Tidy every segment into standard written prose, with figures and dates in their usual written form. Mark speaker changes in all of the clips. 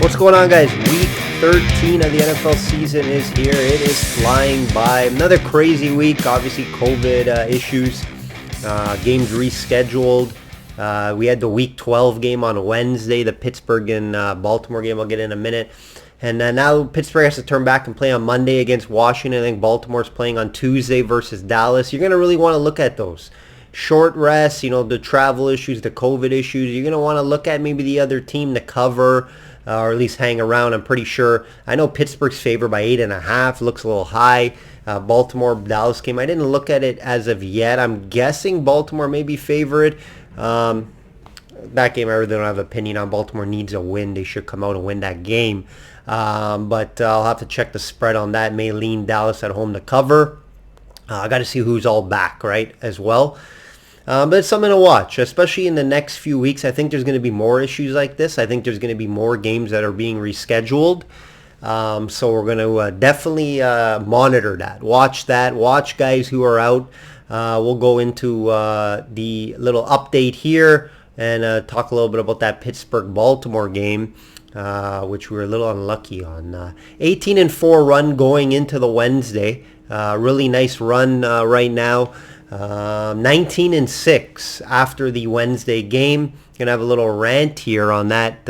Speaker 1: What's going on, guys? Week 13 of the NFL season is here. It is flying by. Another crazy week. Obviously, COVID issues. Games rescheduled. We had the Week 12 game on Wednesday, the Pittsburgh and Baltimore game. I'll get in a minute. And now Pittsburgh has to turn back and play on Monday against Washington. I think Baltimore's playing on Tuesday versus Dallas. You're going to really want to look at those. Short rests, the travel issues, the COVID issues. You're going to want to look at maybe the other team to cover. Or at least hang around. I'm pretty sure. I know Pittsburgh's favored by 8.5. Looks a little high. Baltimore-Dallas game. I didn't look at it as of yet. I'm guessing Baltimore may be favored. That game I really don't have an opinion on. Baltimore needs a win. They should come out and win that game. But I'll have to check the spread on that. May lean Dallas at home to cover. I got to see who's all back, right, as well. But it's something to watch, especially in the next few weeks. I think there's going to be more issues like this. I think there's going to be more games that are being rescheduled. So we're going to definitely monitor that. Watch that. Watch guys who are out. We'll go into the little update here and talk a little bit about that Pittsburgh-Baltimore game, which we were a little unlucky on. 18-4 run going into the Wednesday. Really nice run right now. 19-6 after the Wednesday game. Gonna have a little rant here on that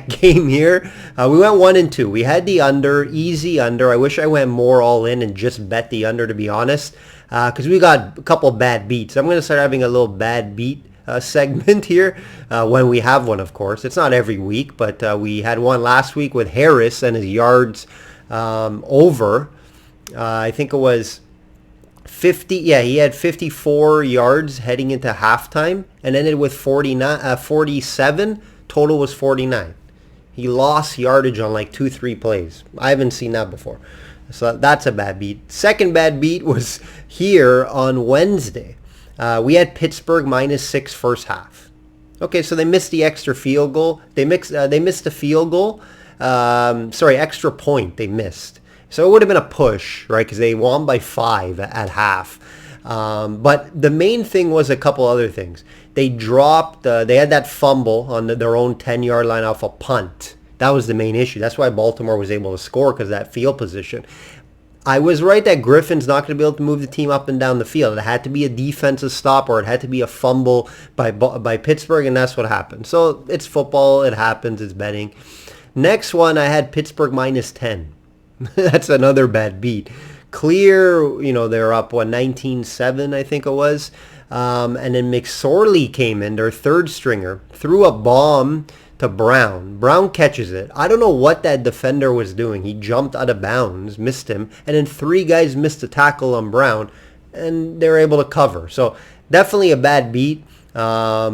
Speaker 1: game here. We went 1-2. We had the under, easy under. I wish I went more all in and just bet the under, to be honest, because we got a couple bad beats. I'm gonna start having a little bad beat segment here when we have one. Of course, it's not every week, but we had one last week with Harris and his yards over. I think it was 50. Yeah, he had 54 yards heading into halftime and ended with 47. Total was 49. He lost yardage on like 2-3 plays. I haven't seen that before. So that's a bad beat. Second bad beat was here on Wednesday. We had Pittsburgh -6 first half. Okay, so they missed the extra field goal. They missed the field goal. Extra point they missed. So it would have been a push, right? Because they won by 5 at half. But the main thing was a couple other things. They dropped, they had that fumble on their own 10-yard line off a punt. That was the main issue. That's why Baltimore was able to score, because of that field position. I was right that Griffin's not going to be able to move the team up and down the field. It had to be a defensive stop, or it had to be a fumble by Pittsburgh, and that's what happened. So it's football. It happens. It's betting. Next one, I had Pittsburgh -10. That's another bad beat. Clear, they're up 19-7, I think it was. And then McSorley came in, their third stringer, threw a bomb to Brown. Brown catches it. I don't know what that defender was doing. He jumped out of bounds, missed him, and then 3 guys missed a tackle on Brown, and they're able to cover. So definitely a bad beat. But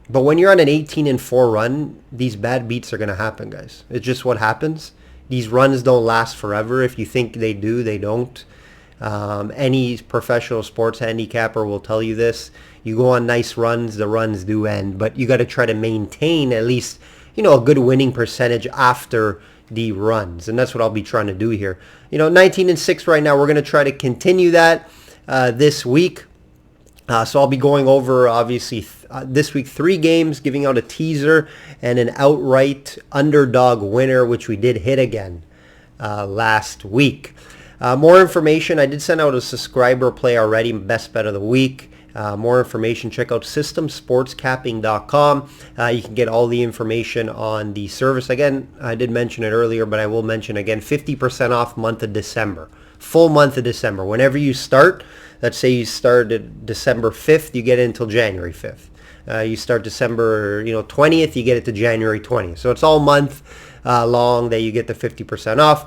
Speaker 1: when you're on an 18-4 run, these bad beats are going to happen, guys. It's just what happens. These runs don't last forever. If you think they do, they don't. Any professional sports handicapper will tell you this. You go on nice runs, the runs do end. But you got to try to maintain at least, a good winning percentage after the runs. And that's what I'll be trying to do here. 19-6 right now. We're going to try to continue that this week. So I'll be going over, obviously, this week 3 games, giving out a teaser and an outright underdog winner, which we did hit again last week. More information, I did send out a subscriber play already, best bet of the week. More information, check out systemsportscapping.com. You can get all the information on the service. Again, I did mention it earlier, but I will mention again, 50% off month of December. Full month of December. Whenever you start, let's say you started December 5th, you get it until January 5th. You start December 20th, you get it to January 20th. So it's all month long that you get the 50% off.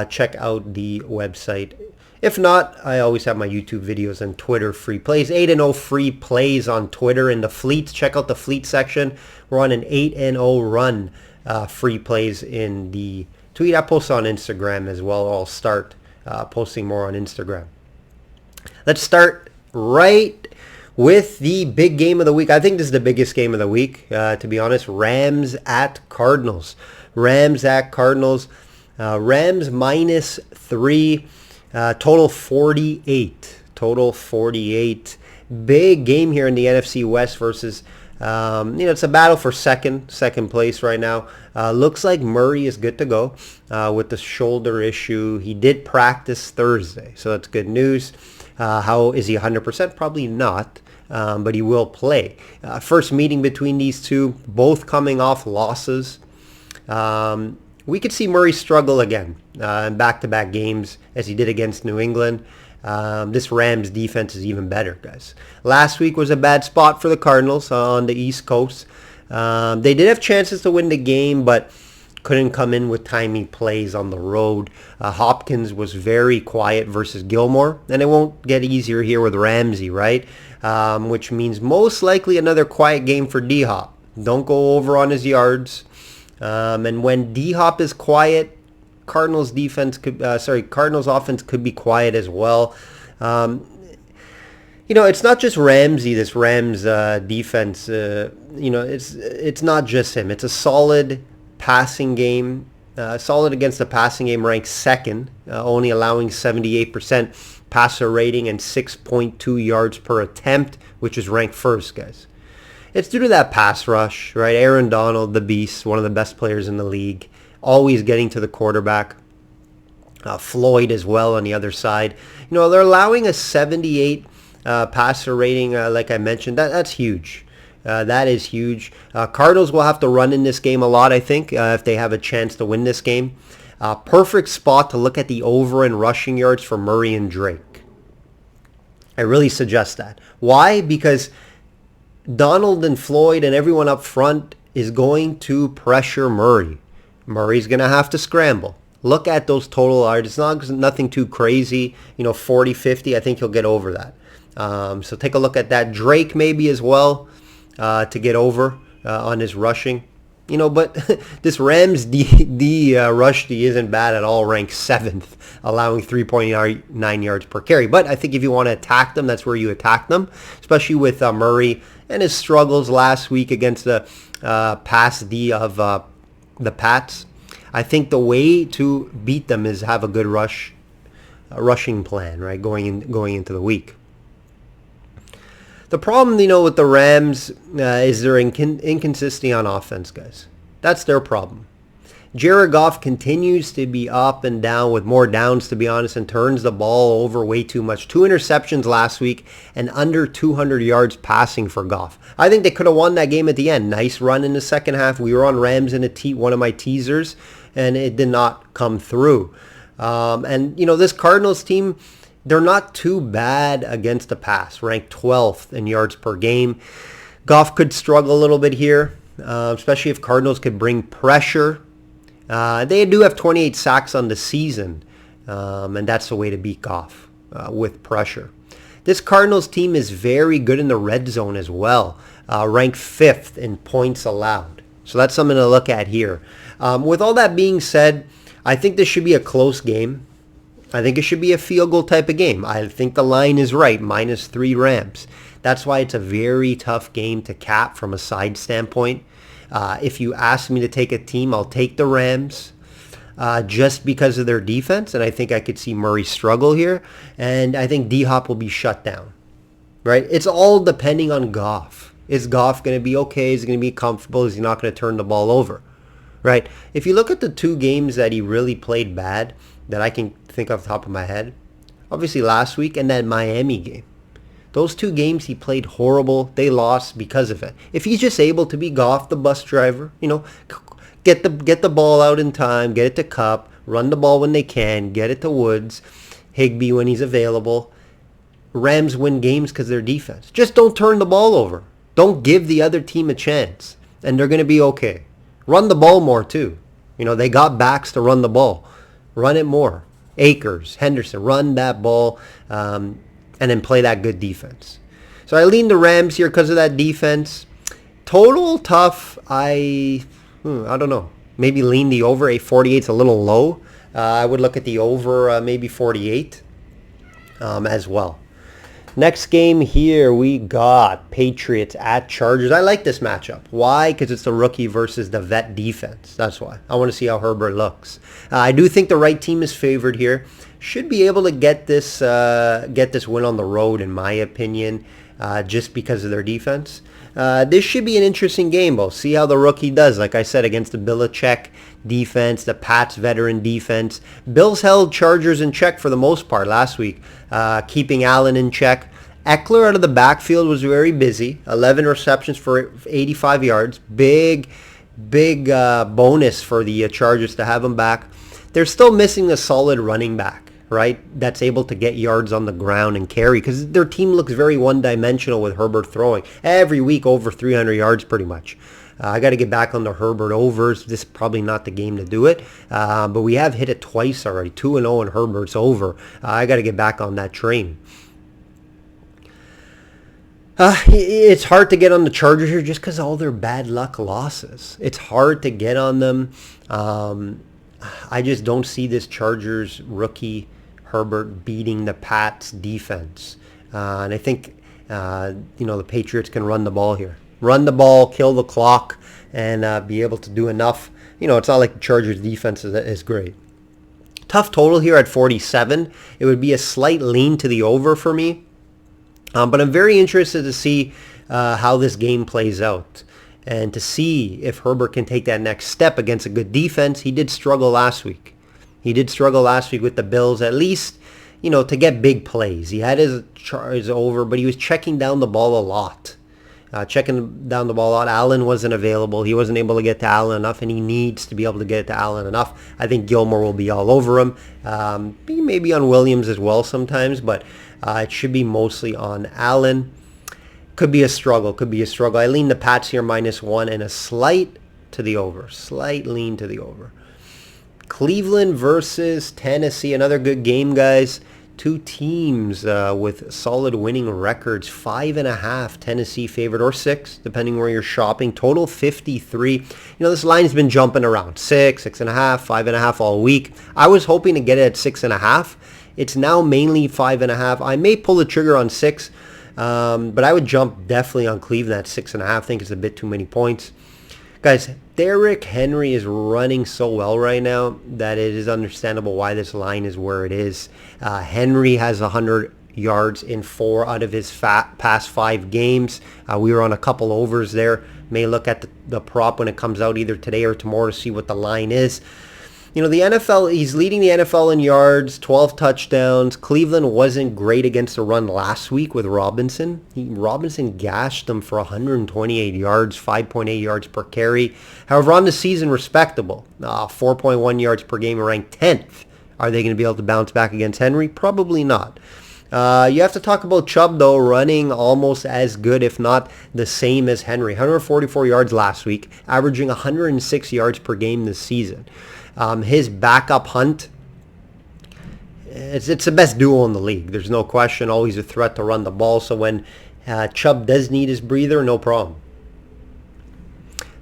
Speaker 1: Check out the website. If not, I always have my YouTube videos and Twitter free plays. 8-0 free plays on Twitter in the fleets. Check out the fleet section. We're on an 8-0 run free plays in the tweet. I post on Instagram as well. I'll start posting more on Instagram. Let's start right with the big game of the week. I think this is the biggest game of the week, to be honest. Rams at Cardinals. Rams at Cardinals. Rams -3. Total 48. Total 48. Big game here in the NFC West versus It's a battle for second place right now. Looks like Murray is good to go with the shoulder issue. He did practice Thursday, so that's good news. How is he 100%? Probably not, but he will play. First meeting between these two, both coming off losses. We could see Murray struggle again in back-to-back games as he did against New England. This Rams defense is even better, guys. Last week was a bad spot for the Cardinals on the East Coast. They did have chances to win the game, but couldn't come in with timely plays on the road. Hopkins was very quiet versus Gilmore, and it won't get easier here with Ramsey, right? Which means most likely another quiet game for D-Hop. Don't go over on his yards. And when D-Hop is quiet, Cardinals offense could be quiet as well. It's not just Ramsey, this Rams defense. It's not just him. It's a solid passing game. Solid against the passing game, ranked second, only allowing 78% passer rating and 6.2 yards per attempt, which is ranked first, guys. It's due to that pass rush, right? Aaron Donald, the beast, one of the best players in the league, always getting to the quarterback. Floyd as well on the other side. They're allowing a 78 passer rating, like I mentioned. That's huge. That is huge. Cardinals will have to run in this game a lot, I think, if they have a chance to win this game. Perfect spot to look at the over in rushing yards for Murray and Drake. I really suggest that. Why? Because Donald and Floyd and everyone up front is going to pressure Murray. Murray's going to have to scramble. Look at those total yards. It's nothing too crazy. 40, 50. I think he'll get over that. So take a look at that. Drake maybe as well to get over on his rushing. But this Rams rush D isn't bad at all, ranked 7th, allowing 3.9 yards per carry. But I think if you want to attack them, that's where you attack them, especially with Murray and his struggles last week against the pass D of the Pats. I think the way to beat them is have a good rushing plan, right, going into the week. The problem, with the Rams is their inconsistency on offense, guys. That's their problem. Jared Goff continues to be up and down with more downs, to be honest, and turns the ball over way too much. 2 interceptions last week and under 200 yards passing for Goff. I think they could have won that game at the end. Nice run in the second half. We were on Rams in one of my teasers, and it did not come through. This Cardinals team, they're not too bad against the pass, ranked 12th in yards per game. Goff could struggle a little bit here, especially if Cardinals could bring pressure. They do have 28 sacks on the season, and that's the way to beat Goff, with pressure. This Cardinals team is very good in the red zone as well, ranked 5th in points allowed. So that's something to look at here. With all that being said, I think this should be a close game. I think it should be a field goal type of game. I think the line is right, -3 Rams. That's why it's a very tough game to cap from a side standpoint. If you ask me to take a team, I'll take the Rams just because of their defense, and I think I could see Murray struggle here, and I think D-Hop will be shut down, right? It's all depending on Goff. Is Goff going to be okay? Is he going to be comfortable? Is he not going to turn the ball over, right? If you look at the 2 games that he really played bad, that I can think off the top of my head, obviously last week and that Miami game. Those 2 games he played horrible. They lost because of it. If he's just able to be Goff, the bus driver, get the ball out in time, get it to Kupp, run the ball when they can, get it to Woods, Higbee when he's available. Rams win games because of their defense. Just don't turn the ball over. Don't give the other team a chance, and they're going to be okay. Run the ball more too. They got backs to run the ball. Run it more. Akers, Henderson, run that ball, and then play that good defense. So I lean the Rams here because of that defense. Total tough. I don't know. Maybe lean the over. 48's a little low. I would look at the over, maybe 48 as well. Next game here, we got Patriots at Chargers. I like this matchup. Why? Because it's the rookie versus the vet defense. That's why. I want to see how Herbert looks. I do think the right team is favored here. Should be able to get this win on the road, in my opinion, just because of their defense. This should be an interesting game, though. See how the rookie does. Like I said, against the Belichick defense, the Pats veteran defense. Bills held Chargers in check for the most part last week, keeping Allen in check. Eckler out of the backfield was very busy. 11 receptions for 85 yards. Big bonus for the Chargers to have him back. They're still missing a solid running back, right? That's able to get yards on the ground and carry, because their team looks very one-dimensional with Herbert throwing. Every week over 300 yards pretty much. I got to get back on the Herbert overs. This is probably not the game to do it. But we have hit it twice already. 2-0 and Herbert's over. I got to get back on that train. It's hard to get on the Chargers here just because of all their bad luck losses. It's hard to get on them. I just don't see this Chargers rookie Herbert beating the Pats defense. And I think, the Patriots can run the ball here. Run the ball, kill the clock, and be able to do enough. It's not like the Chargers defense is great. Tough total here at 47. It would be a slight lean to the over for me. But I'm very interested to see how this game plays out and to see if Herbert can take that next step against a good defense. He did struggle last week. With the Bills, at least, to get big plays. He had his over, but he was checking down the ball a lot. Allen wasn't available. He wasn't able to get to Allen enough, and he needs to be able to get to Allen enough. I think Gilmore will be all over him. Maybe on Williams as well sometimes, but it should be mostly on Allen. Could be a struggle. I lean the Pats here -1 and a slight lean to the over. Cleveland versus Tennessee. Another good game, guys. Two teams with solid winning records. 5.5 Tennessee favored, or 6, depending where you're shopping. Total 53. This line's been jumping around 6, 6.5, 5.5 all week. I was hoping to get it at 6.5. It's now mainly 5.5. I may pull the trigger on 6, but I would jump definitely on Cleveland at 6.5. I think it's a bit too many points. Guys, Derrick Henry is running so well right now that it is understandable why this line is where it is. Henry has 100 yards in 4 out of his past 5 games. We were on a couple overs there. May look at the prop when it comes out either today or tomorrow to see what the line is. The NFL, he's leading the NFL in yards, 12 touchdowns. Cleveland wasn't great against the run last week with Robinson. Robinson gashed them for 128 yards, 5.8 yards per carry. However, on the season, respectable. 4.1 yards per game, ranked 10th. Are they going to be able to bounce back against Henry? Probably not. You have to talk about Chubb, though, running almost as good, if not the same as Henry. 144 yards last week, averaging 106 yards per game this season. His backup Hunt, it's the best duo in the league. There's no question. Always a threat to run the ball. So when Chubb does need his breather, no problem.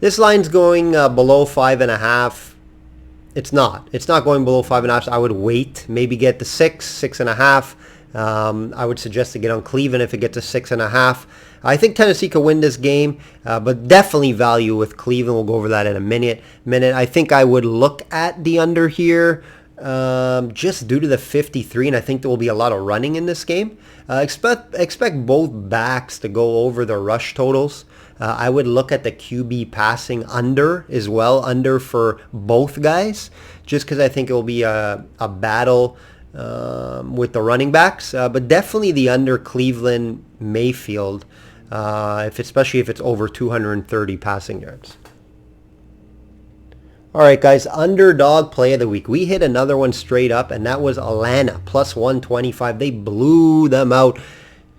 Speaker 1: This line's going below 5.5. It's not going below 5.5. So I would wait. Maybe get to 6, 6.5. I would suggest to get on Cleveland if it gets to 6.5. I think Tennessee could win this game, but definitely value with Cleveland. We'll go over that in a minute. I think I would look at the under here just due to the 53, and I think there will be a lot of running in this game. Expect both backs to go over the rush totals. I would look at the QB passing under as well, under for both guys, just because I think it will be a battle with the running backs, but definitely the under Cleveland Mayfield, especially if it's over 230 passing yards. All right, guys, underdog play of the week. We hit another one straight up, and that was Atlanta, plus 125. They blew them out.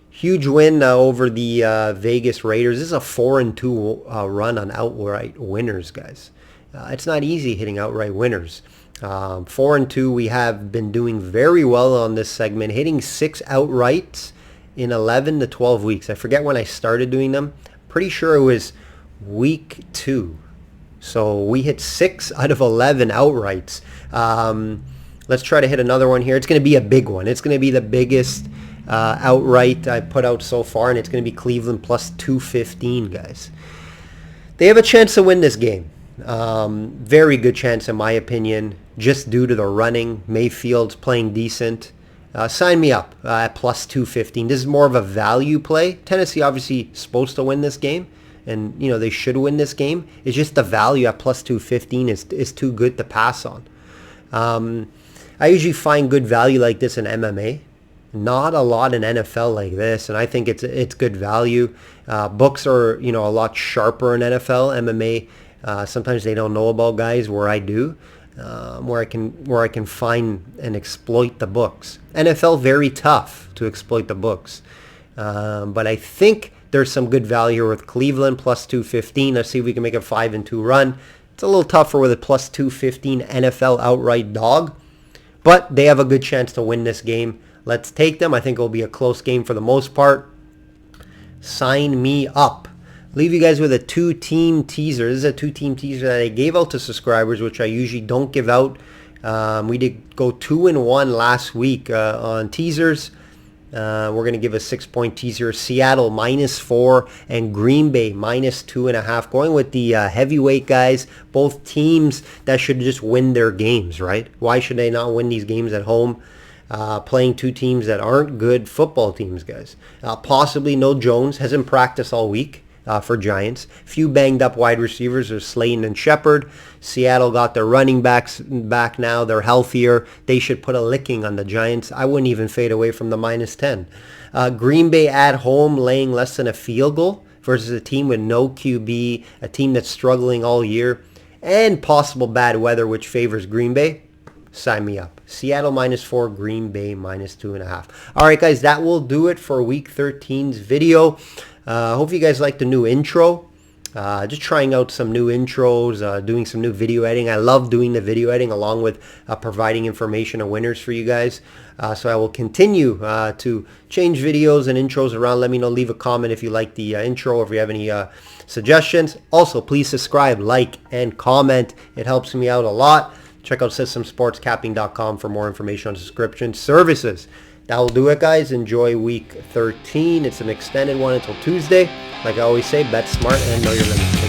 Speaker 1: Huge win over the Vegas Raiders. This is a 4-2 run on outright winners, guys. It's not easy hitting outright winners. 4-2, we have been doing very well on this segment, hitting 6 outrights in 11 to 12 weeks. I forget when I started doing them. Pretty sure it was week 2. So we hit 6 out of 11 outrights. Let's try to hit another one here. It's going to be a big one. It's going to be the biggest outright I put out so far, and it's going to be Cleveland plus 215, guys. They have a chance to win this game. Very good chance in my opinion, just due to the running. Mayfield's playing decent. Sign me up at plus 215. This is more of a value play. Tennessee obviously supposed to win this game, and they should win this game. It's just the value at plus 215 is too good to pass on. I usually find good value like this in MMA. Not a lot in NFL like this, and I think it's good value. Books are a lot sharper in NFL. MMA, sometimes they don't know about guys, where I do, where I can find and exploit the books. NFL, very tough to exploit the books, but I think there's some good value here with Cleveland plus 215. Let's see if we can make a 5-2 run. It's a little tougher with a plus 215 NFL outright dog, but they have a good chance to win this game. Let's take them. I think it'll be a close game for the most part. Sign me up. Leave you guys with a 2-team teaser. This is a 2-team teaser that I gave out to subscribers, which I usually don't give out. We did go 2-1 last week on teasers. We're going to give a 6-point teaser. Seattle -4 and Green Bay -2.5. Going with the heavyweight guys. Both teams that should just win their games, right? Why should they not win these games at home? Playing two teams that aren't good football teams, guys. Possibly no Jones. Hasn't practiced all week for Giants. Few banged up wide receivers are Slayton and Shepard. Seattle got their running backs back now. They're healthier. They should put a licking on the Giants. I wouldn't even fade away from the -10. Green Bay at home laying less than a field goal versus a team with no QB, a team that's struggling all year, and possible bad weather, which favors Green Bay. Sign me up. Seattle -4, Green Bay -2.5. All right, guys, that will do it for Week 13's video. Hope you guys like the new intro. Just trying out some new intros, doing some new video editing. I love doing the video editing along with providing information and winners for you guys. So I will continue to change videos and intros around. Let me know. Leave a comment if you like the intro or if you have any suggestions. Also, please subscribe, like, and comment. It helps me out a lot. Check out systemsportscapping.com for more information on subscription services. That will do it, guys. Enjoy Week 13. It's an extended one until Tuesday. Like I always say, bet smart and know your limits.